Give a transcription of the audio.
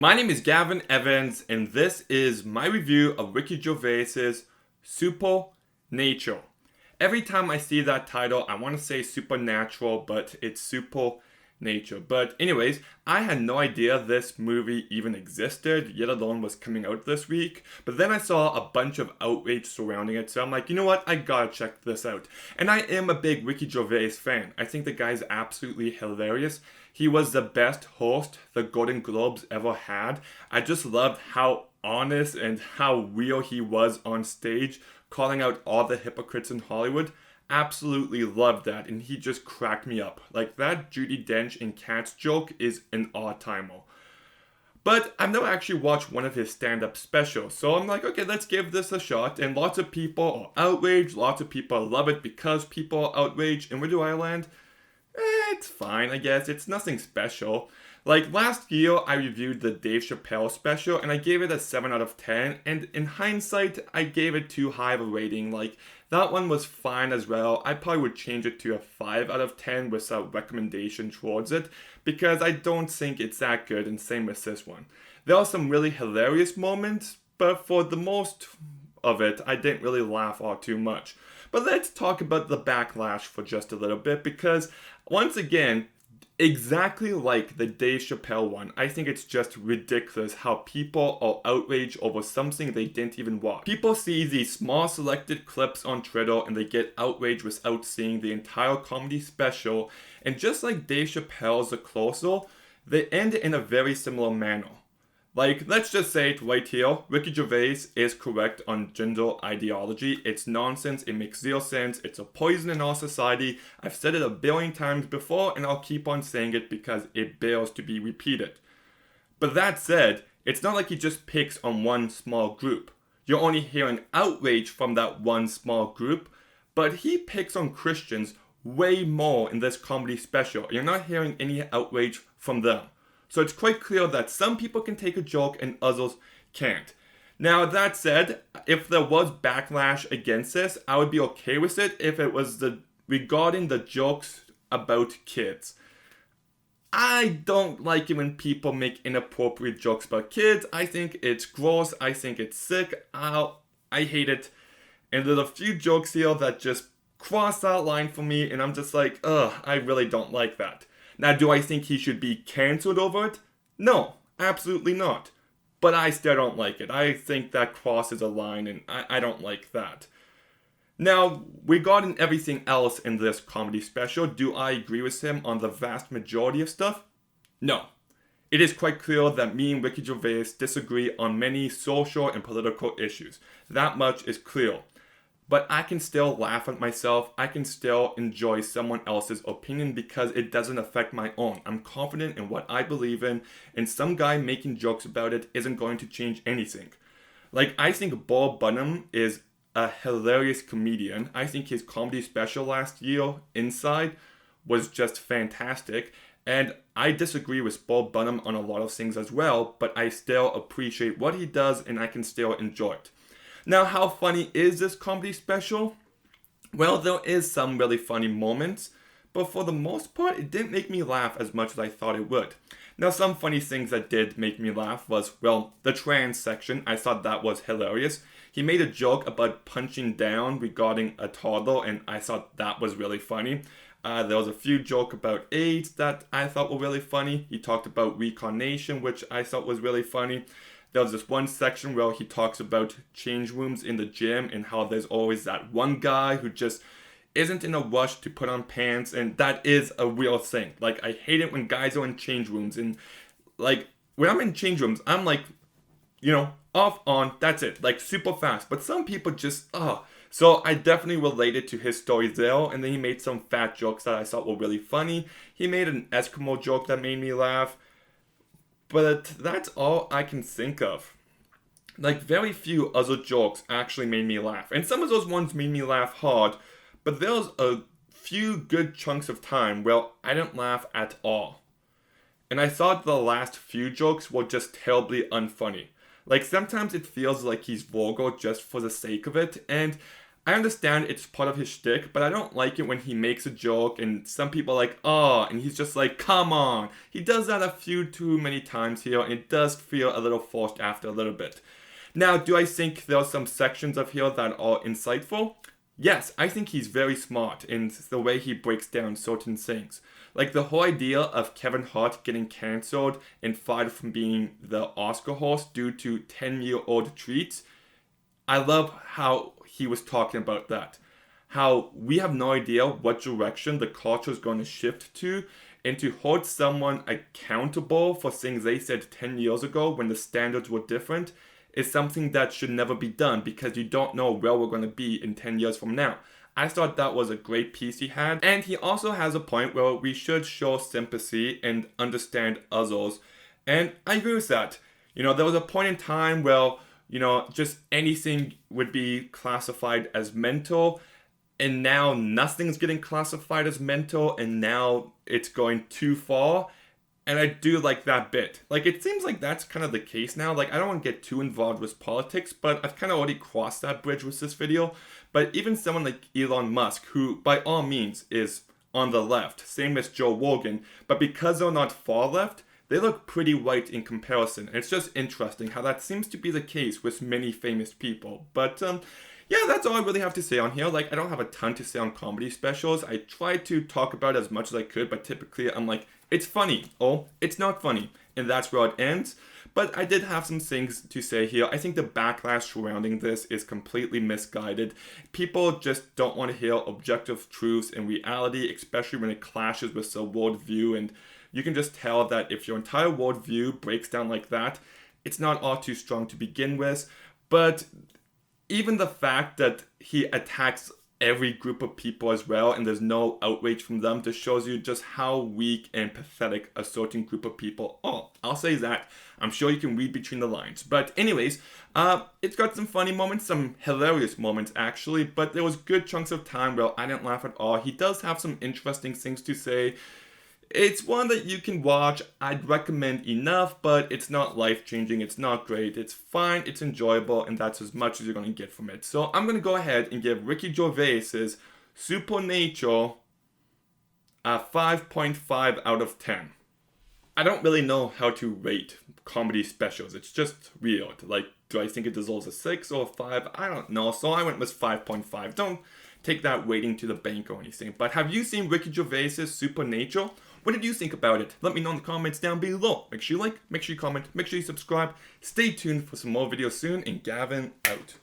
My name is Gavin Evans, and this is my review of Ricky Gervais's Supernatural. Every time I see that title, I want to say supernatural, but it's Supernature. But anyways, I had no idea this movie even existed, yet alone was coming out this week. But then I saw a bunch of outrage surrounding it, so I'm like, you know what, I gotta check this out. And I am a big Ricky Gervais fan. I think the guy's absolutely hilarious. He was the best host the Golden Globes ever had. I just loved how honest and how real he was on stage, calling out all the hypocrites in Hollywood. Absolutely loved that, and he just cracked me up. Like, that Judi Dench and Cats joke is an all-timer. But I've never actually watched one of his stand-up specials, so I'm like, okay, let's give this a shot. And lots of people are outraged, lots of people love it because people are outraged. And where do I land? It's fine, I guess. It's nothing special. Like, last year, I reviewed the Dave Chappelle special, and I gave it a 7 out of 10, and in hindsight, I gave it too high of a rating. Like, that one was fine as well. I probably would change it to a 5 out of 10 with a recommendation towards it, because I don't think it's that good, and same with this one. There are some really hilarious moments, but for the most of it, I didn't really laugh all too much. But let's talk about the backlash for just a little bit, because once again, exactly like the Dave Chappelle one, I think it's just ridiculous how people are outraged over something they didn't even watch. People see these small selected clips on Twitter and they get outraged without seeing the entire comedy special, and just like Dave Chappelle's The Closer, they end in a very similar manner. Like, let's just say it right here, Ricky Gervais is correct on gender ideology. It's nonsense, it makes zero sense, it's a poison in our society. I've said it a billion times before, and I'll keep on saying it because it bears to be repeated. But that said, it's not like he just picks on one small group. You're only hearing outrage from that one small group, but he picks on Christians way more in this comedy special. You're not hearing any outrage from them. So it's quite clear that some people can take a joke and others can't. Now, that said, if there was backlash against this, I would be okay with it if it was regarding the jokes about kids. I don't like it when people make inappropriate jokes about kids. I think it's gross. I think it's sick. I hate it. And there's a few jokes here that just cross that line for me, and I'm just like, ugh, I really don't like that. Now, do I think he should be cancelled over it? No, absolutely not. But I still don't like it. I think that crosses a line, and I don't like that. Now, regarding everything else in this comedy special, do I agree with him on the vast majority of stuff? No. It is quite clear that me and Ricky Gervais disagree on many social and political issues. That much is clear. But I can still laugh at myself. I can still enjoy someone else's opinion because it doesn't affect my own. I'm confident in what I believe in, and some guy making jokes about it isn't going to change anything. Like, I think Bo Burnham is a hilarious comedian. I think his comedy special last year, Inside, was just fantastic. And I disagree with Bo Burnham on a lot of things as well, but I still appreciate what he does and I can still enjoy it. Now, how funny is this comedy special? Well, there is some really funny moments, but for the most part, it didn't make me laugh as much as I thought it would. Now, some funny things that did make me laugh was, well, the trans section. I thought that was hilarious. He made a joke about punching down regarding a toddler, and I thought that was really funny. There was a few jokes about AIDS that I thought were really funny. He talked about reincarnation, which I thought was really funny. There was this one section where he talks about change rooms in the gym and how there's always that one guy who just isn't in a rush to put on pants, and that is a real thing. Like, I hate it when guys are in change rooms, and like, when I'm in change rooms, I'm like, off, on, that's it, like super fast. But some people just, So I definitely related to his story there, and then he made some fat jokes that I thought were really funny. He made an Eskimo joke that made me laugh. But that's all I can think of. Like, very few other jokes actually made me laugh. And some of those ones made me laugh hard, but there was a few good chunks of time where I didn't laugh at all. And I thought the last few jokes were just terribly unfunny. Like, sometimes it feels like he's vulgar just for the sake of it, and I understand it's part of his shtick, but I don't like it when he makes a joke and some people are like, oh, and he's just like, come on. He does that a few too many times here, and it does feel a little forced after a little bit. Now, do I think there are some sections of here that are insightful? Yes, I think he's very smart in the way he breaks down certain things. Like the whole idea of Kevin Hart getting cancelled and fired from being the Oscar host due to 10-year-old tweets. I love how he was talking about that. How we have no idea what direction the culture is going to shift to, and to hold someone accountable for things they said 10 years ago when the standards were different is something that should never be done because you don't know where we're going to be in 10 years from now. I thought that was a great piece he had. And he also has a point where we should show sympathy and understand others. And I agree with that. There was a point in time where, just anything would be classified as mental. And now nothing's getting classified as mental. And now it's going too far. And I do like that bit. Like, it seems like that's kind of the case now. Like, I don't want to get too involved with politics, but I've kind of already crossed that bridge with this video. But even someone like Elon Musk, who by all means is on the left, same as Joe Rogan, but because they're not far left, they look pretty right in comparison. And it's just interesting how that seems to be the case with many famous people. But, yeah, that's all I really have to say on here. Like, I don't have a ton to say on comedy specials. I try to talk about it as much as I could, but typically I'm like, it's funny, or it's not funny, and that's where it ends. But I did have some things to say here. I think the backlash surrounding this is completely misguided. People just don't want to hear objective truths in reality, especially when it clashes with their worldview. And you can just tell that if your entire worldview breaks down like that, it's not all too strong to begin with. But even the fact that he attacks every group of people as well, and there's no outrage from them, just shows you just how weak and pathetic a certain group of people are. I'll say that. I'm sure you can read between the lines. But anyways, it's got some funny moments, some hilarious moments actually, but there was good chunks of time where I didn't laugh at all. He does have some interesting things to say. It's one that you can watch. I'd recommend enough, but it's not life-changing. It's not great. It's fine. It's enjoyable, and that's as much as you're going to get from it. So I'm going to go ahead and give Ricky Gervais's Supernature a 5.5 out of 10. I don't really know how to rate comedy specials. It's just weird. Like, do I think it deserves a 6 or a 5? I don't know. So I went with 5.5. Don't take that rating to the bank or anything. But have you seen Ricky Gervais's Supernature? What did you think about it? Let me know in the comments down below. Make sure you like, make sure you comment, make sure you subscribe. Stay tuned for some more videos soon, and Gavin out.